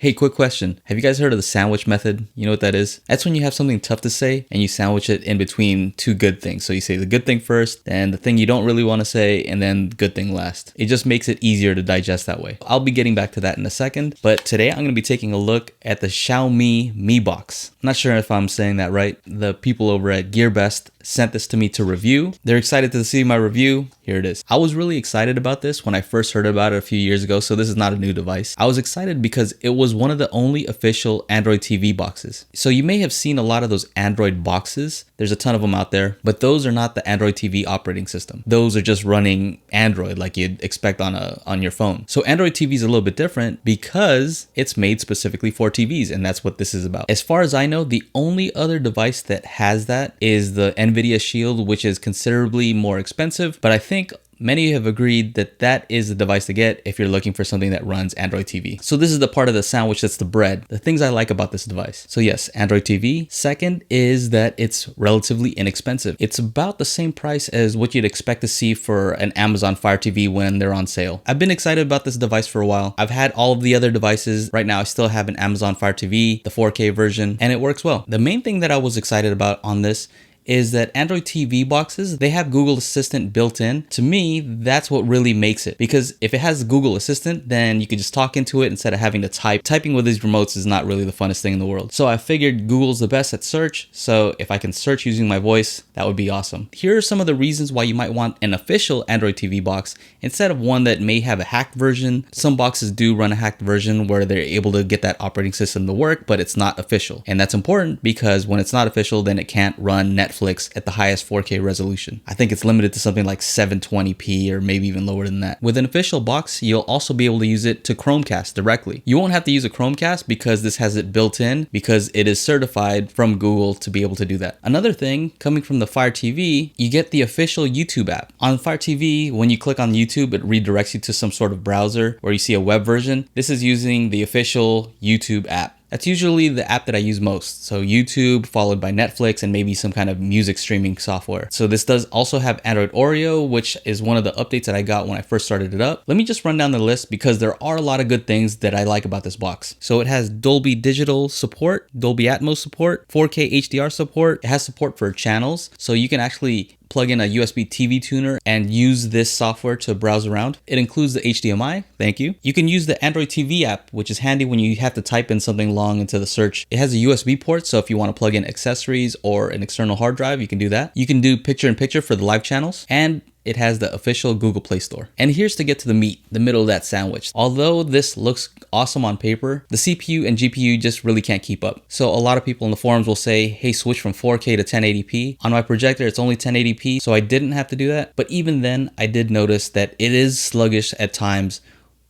Hey, quick question. Have you guys heard of the sandwich method? You know what that is? That's when you have something tough to say and you sandwich it in between two good things. So you say the good thing first, then the thing you don't really want to say, and then good thing last. It just makes it easier to digest that way. I'll be getting back to that in a second, but today I'm going to be taking a look at the Xiaomi MiBox. I'm not sure if I'm saying that right. The people over at GearBest sent this to me to review. They're excited to see my review. Here it is. I was really excited about this when I first heard about it a few years ago, so this is not a new device. I was excited because it was one of the only official Android TV boxes. So you may have seen a lot of those Android boxes. There's a ton of them out there, but those are not the Android TV operating system. Those are just running Android like you'd expect on your phone. So Android TV is a little bit different because it's made specifically for TVs, and that's what this is about. As far as I know, the only other device that has that is the NVIDIA Shield, which is considerably more expensive, but I think many have agreed that that is the device to get if you're looking for something that runs Android TV. So this is the part of the sandwich that's the bread, the things I like about this device. So yes, Android TV. Second is that it's relatively inexpensive. It's about the same price as what you'd expect to see for an Amazon Fire TV when they're on sale. I've been excited about this device for a while. I've had all of the other devices. Right now, I still have an Amazon Fire TV, the 4K version, and it works well. The main thing that I was excited about on this is that Android TV boxes, they have Google Assistant built in. To me, that's what really makes it. Because if it has Google Assistant, then you can just talk into it instead of having to type. Typing with these remotes is not really the funnest thing in the world. So I figured Google's the best at search. So if I can search using my voice, that would be awesome. Here are some of the reasons why you might want an official Android TV box instead of one that may have a hacked version. Some boxes do run a hacked version where they're able to get that operating system to work, but it's not official. And that's important because when it's not official, then it can't run Netflix at the highest 4K resolution. I think it's limited to something like 720p or maybe even lower than that. With an official box, you'll also be able to use it to Chromecast directly. You won't have to use a Chromecast because this has it built in because it is certified from Google to be able to do that. Another thing, coming from the Fire TV, you get the official YouTube app. On Fire TV, when you click on YouTube, it redirects you to some sort of browser where you see a web version. This is using the official YouTube app. That's usually the app that I use most. So YouTube followed by Netflix and maybe some kind of music streaming software. So this does also have Android Oreo, which is one of the updates that I got when I first started it up. Let me just run down the list because there are a lot of good things that I like about this box. So it has Dolby Digital support, Dolby Atmos support, 4K HDR support. It has support for channels. So you can actually plug in a USB TV tuner and use this software to browse around. It includes the HDMI, thank you. You can use the Android TV app, which is handy when you have to type in something long into the search. It has a USB port, so if you want to plug in accessories or an external hard drive, you can do that. You can do picture-in-picture for the live channels, and it has the official Google Play Store. And here's to get to the meat, the middle of that sandwich. Although this looks awesome on paper, the CPU and GPU just really can't keep up. So a lot of people in the forums will say, hey, switch from 4K to 1080p. On my projector, it's only 1080p, so I didn't have to do that. But even then, I did notice that it is sluggish at times.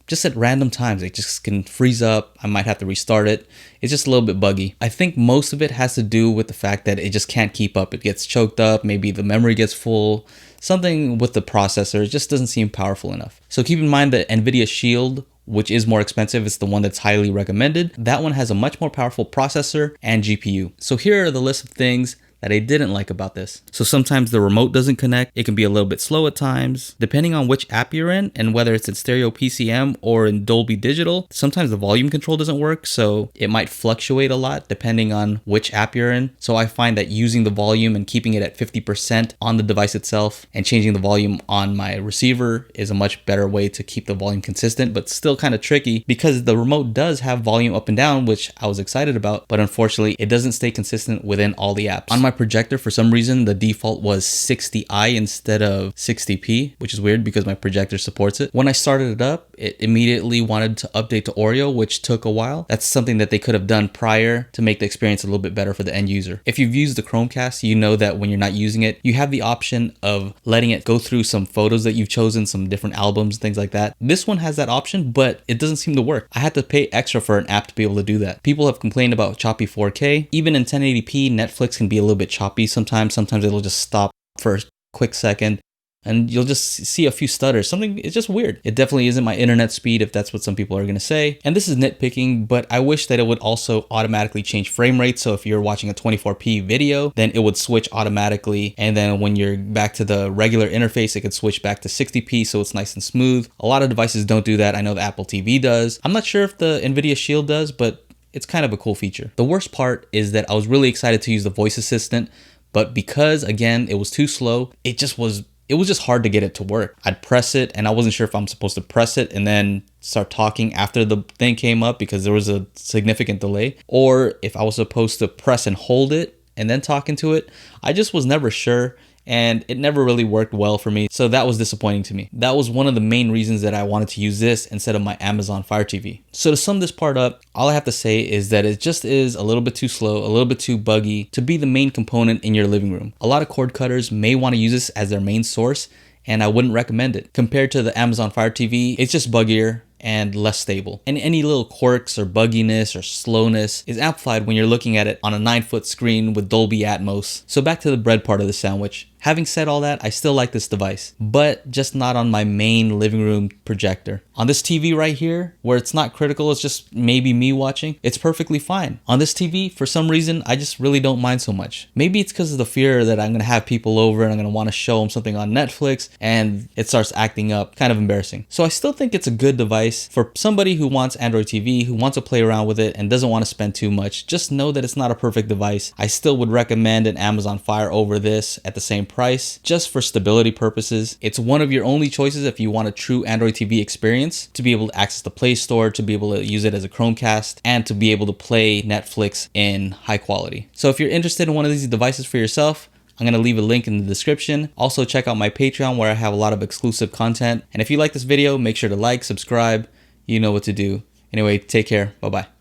Just at random times, it just can freeze up. I might have to restart it. It's just a little bit buggy. I think most of it has to do with the fact that it just can't keep up. It gets choked up. Maybe the memory gets full. Something with the processor just doesn't seem powerful enough. So keep in mind that NVIDIA Shield, which is more expensive, it's the one that's highly recommended. That one has a much more powerful processor and GPU. So here are the list of things that I didn't like about this. So sometimes the remote doesn't connect. It can be a little bit slow at times. Depending on which app you're in and whether it's in stereo PCM or in Dolby Digital, sometimes the volume control doesn't work. So it might fluctuate a lot depending on which app you're in. So I find that using the volume and keeping it at 50% on the device itself and changing the volume on my receiver is a much better way to keep the volume consistent, but still kind of tricky because the remote does have volume up and down, which I was excited about, but unfortunately it doesn't stay consistent within all the apps. On my projector, for some reason, the default was 60i instead of 60p, which is weird because my projector supports it. When I started it up, it immediately wanted to update to Oreo, which took a while. That's something that they could have done prior to make the experience a little bit better for the end user. If you've used the Chromecast, you know that when you're not using it, you have the option of letting it go through some photos that you've chosen, some different albums, things like that. This one has that option, but it doesn't seem to work. I had to pay extra for an app to be able to do that. People have complained about choppy 4K. Even in 1080p, Netflix can be a little bit choppy sometimes. Sometimes it'll just stop for a quick second. and you'll just see a few stutters. Something, it's just weird. It definitely isn't my internet speed, if that's what some people are gonna say. And this is nitpicking, but I wish that it would also automatically change frame rate. So if you're watching a 24p video, then it would switch automatically. And then when you're back to the regular interface, it could switch back to 60p, so it's nice and smooth. A lot of devices don't do that. I know the Apple TV does. I'm not sure if the NVIDIA Shield does, but it's kind of a cool feature. The worst part is that I was really excited to use the voice assistant, but because again, it was too slow, it was just hard to get it to work. I'd press it and I wasn't sure if I'm supposed to press it and then start talking after the thing came up because there was a significant delay, or if I was supposed to press and hold it and then talk into it. I just was never sure, and it never really worked well for me. So that was disappointing to me. That was one of the main reasons that I wanted to use this instead of my Amazon Fire TV. So to sum this part up, all I have to say is that it just is a little bit too slow, a little bit too buggy to be the main component in your living room. A lot of cord cutters may want to use this as their main source, and I wouldn't recommend it. Compared to the Amazon Fire TV, it's just buggier and less stable. And any little quirks or bugginess or slowness is amplified when you're looking at it on a 9-foot screen with Dolby Atmos. So back to the bread part of the sandwich. Having said all that, I still like this device, but just not on my main living room projector. On this TV right here, where it's not critical, it's just maybe me watching, it's perfectly fine. On this TV, for some reason, I just really don't mind so much. Maybe it's because of the fear that I'm gonna have people over and I'm gonna wanna show them something on Netflix and it starts acting up, kind of embarrassing. So I still think it's a good device for somebody who wants Android TV, who wants to play around with it and doesn't wanna spend too much. Just know that it's not a perfect device. I still would recommend an Amazon Fire over this at the same price, just for stability purposes. It's one of your only choices if you want a true Android TV experience, to be able to access the Play Store, to be able to use it as a Chromecast, and to be able to play Netflix in high quality. So if you're interested in one of these devices for yourself, I'm going to leave a link in the description. Also check out my Patreon where I have a lot of exclusive content. And if you like this video, make sure to like, subscribe, you know what to do. Anyway, take care. Bye-bye.